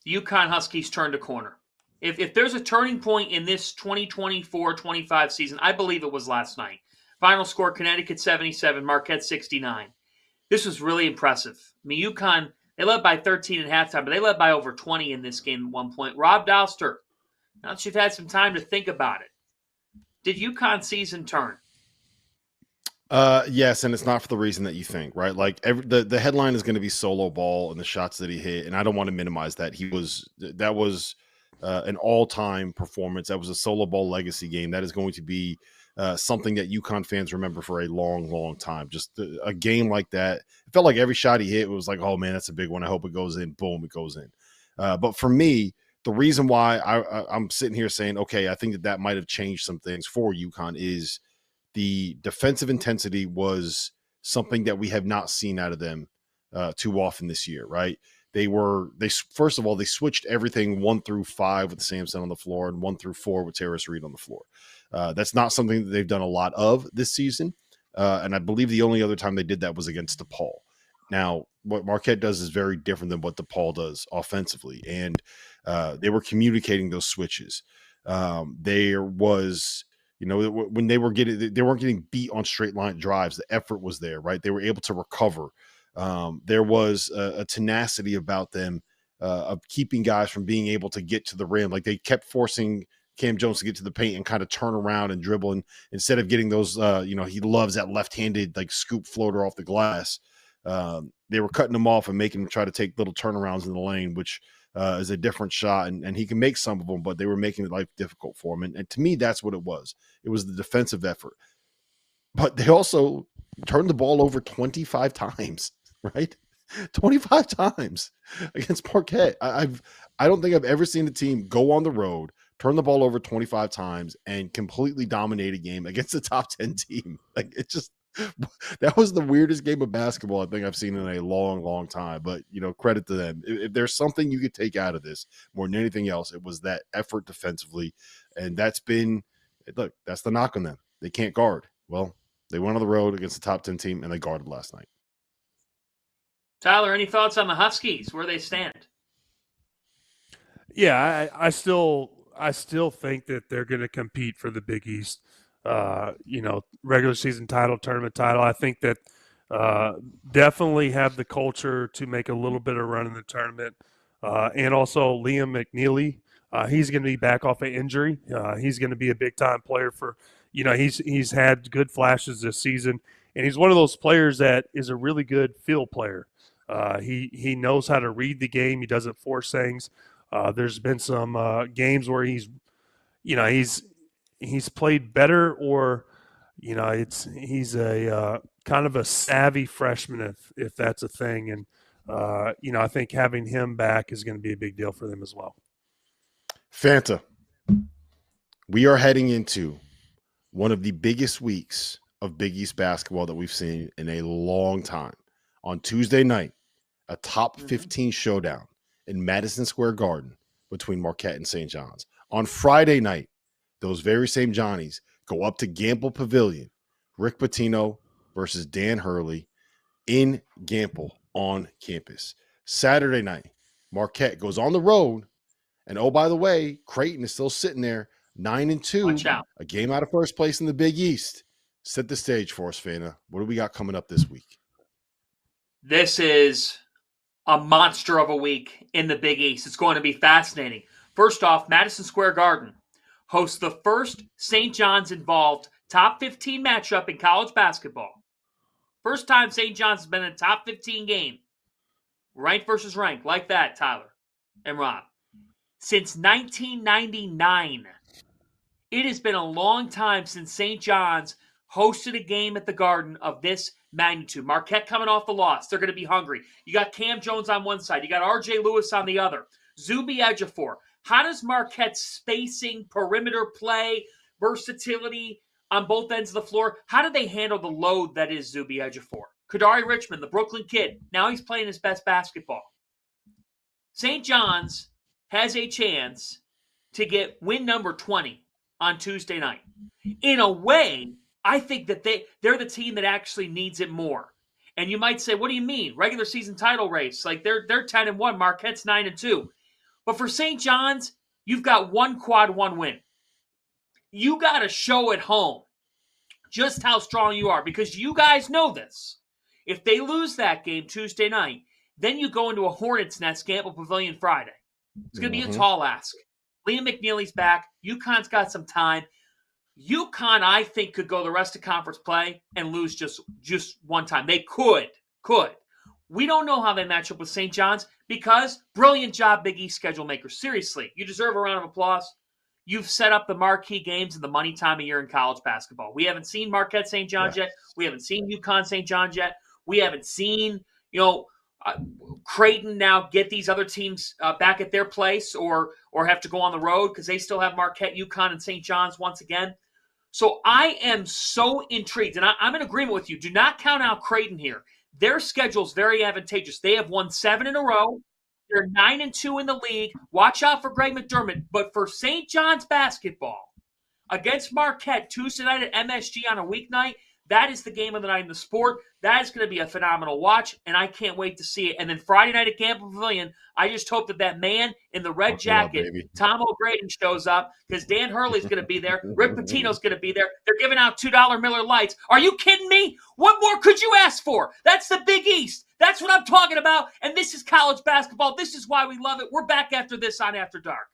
the UConn Huskies turned a corner. If there's a turning point in this 2024-25 season, I believe it was last night. Final score, Connecticut 77, Marquette 69. This was really impressive. I mean, UConn, they led by 13 at halftime, but they led by over 20 in this game at one point. Rob Dalster, now that you've had some time to think about it, did UConn season turn? Yes, and it's not for the reason that you think, right? Like the headline is going to be solo ball and the shots that he hit, and I don't want to minimize that. That was an all-time performance. That was a solo ball legacy game. That is going to be something that UConn fans remember for a long, long time. Just a game like that. It felt like every shot he hit, it was like, oh man, that's a big one. I hope it goes in. Boom, it goes in. But for me, the reason why I'm sitting here saying, okay, I think that might have changed some things for UConn is the defensive intensity was something that we have not seen out of them too often this year, right? First of all, they switched everything 1 through 5 with Sampson on the floor and 1 through 4 with Terrace Reed on the floor. That's not something that they've done a lot of this season. And I believe the only other time they did that was against DePaul. Now, what Marquette does is very different than what DePaul does offensively. And they were communicating those switches. There was, when they weren't getting beat on straight line drives, the effort was there, right? They were able to recover. There was a tenacity about them of keeping guys from being able to get to the rim. Like they kept forcing Cam Jones to get to the paint and kind of turn around and dribble. And instead of getting those, he loves that left-handed like scoop floater off the glass. They were cutting him off and making him try to take little turnarounds in the lane, which is a different shot. And he can make some of them, but they were making life difficult for him. And to me, that's what it was. It was the defensive effort. But they also turned the ball over 25 times, right? 25 times against Marquette. I don't think I've ever seen a team go on the road, turn the ball over 25 times, and completely dominate a game against a top 10 team. Like that was the weirdest game of basketball I think I've seen in a long, long time. But, credit to them. If there's something you could take out of this more than anything else, it was that effort defensively. And that's the knock on them. They can't guard. Well, they went on the road against a top 10 team and they guarded last night. Tyler, any thoughts on the Huskies, where they stand? Yeah, I still think that they're going to compete for the Big East. Regular season title, tournament title. I think that definitely have the culture to make a little bit of run in the tournament. And also Liam McNeely, he's going to be back off an injury. He's going to be a big-time player for, he's had good flashes this season. And he's one of those players that is a really good field player. He knows how to read the game. He doesn't force things. There's been some games where he's played better, or he's a kind of a savvy freshman if that's a thing. And I think having him back is going to be a big deal for them as well. Fanta, we are heading into one of the biggest weeks of Big East basketball that we've seen in a long time. On Tuesday night, a top 15 showdown in Madison Square Garden between Marquette and St. John's. On Friday night, those very same Johnnies go up to Gamble Pavilion. Rick Pitino versus Dan Hurley in Gamble on campus. Saturday night, Marquette goes on the road. And oh, by the way, Creighton is still sitting there 9-2. Watch out. A game out of first place in the Big East. Set the stage for us, Fana. What do we got coming up this week? This is a monster of a week in the Big East. It's going to be fascinating. First off, Madison Square Garden hosts the first St. John's involved top 15 matchup in college basketball. First time St. John's has been in a top 15 game. Ranked versus ranked, like that, Tyler and Rob. Since 1999. It has been a long time since St. John's hosted a game at the Garden of this magnitude. Marquette coming off the loss. They're going to be hungry. You got Cam Jones on one side. You got R.J. Lewis on the other. Zuby Ejiofor. How does Marquette's spacing, perimeter play, versatility on both ends of the floor, how do they handle the load that is Zuby Ejiofor? Kadari Richmond, the Brooklyn kid, now he's playing his best basketball. St. John's has a chance to get win number 20 on Tuesday night. In a way, I think that they're the team that actually needs it more. And you might say, what do you mean? Regular season title race. Like they're 10-1, Marquette's 9-2. But for St. John's, you've got one quad one win. You got to show at home just how strong you are, because you guys know this. If they lose that game Tuesday night, then you go into a Hornets' nest, Gamble Pavilion Friday. It's going to be a tall ask. Liam McNeely's back. UConn's got some time. UConn, I think, could go the rest of conference play and lose just one time. They could. We don't know how they match up with St. John's, because brilliant job, Big East schedule makers. Seriously, you deserve a round of applause. You've set up the marquee games and the money time of year in college basketball. We haven't seen Marquette St. John's yet. We haven't seen UConn St. John's yet. We haven't seen, Creighton now get these other teams back at their place or have to go on the road, because they still have Marquette, UConn, and St. John's once again. So I am so intrigued, and I'm in agreement with you. Do not count out Creighton here. Their schedule's very advantageous. They have won 7 in a row. They're 9-2 in the league. Watch out for Greg McDermott. But for St. John's basketball against Marquette Tuesday night at MSG on a weeknight, that is the game of the night in the sport. That is going to be a phenomenal watch, and I can't wait to see it. And then Friday night at Gamble Pavilion, I just hope that man in the red jacket, Tom O'Graden, shows up, because Dan Hurley's going to be there. Rick Pitino's going to be there. They're giving out $2 Miller Lights. Are you kidding me? What more could you ask for? That's the Big East. That's what I'm talking about, and this is college basketball. This is why we love it. We're back after this on After Dark.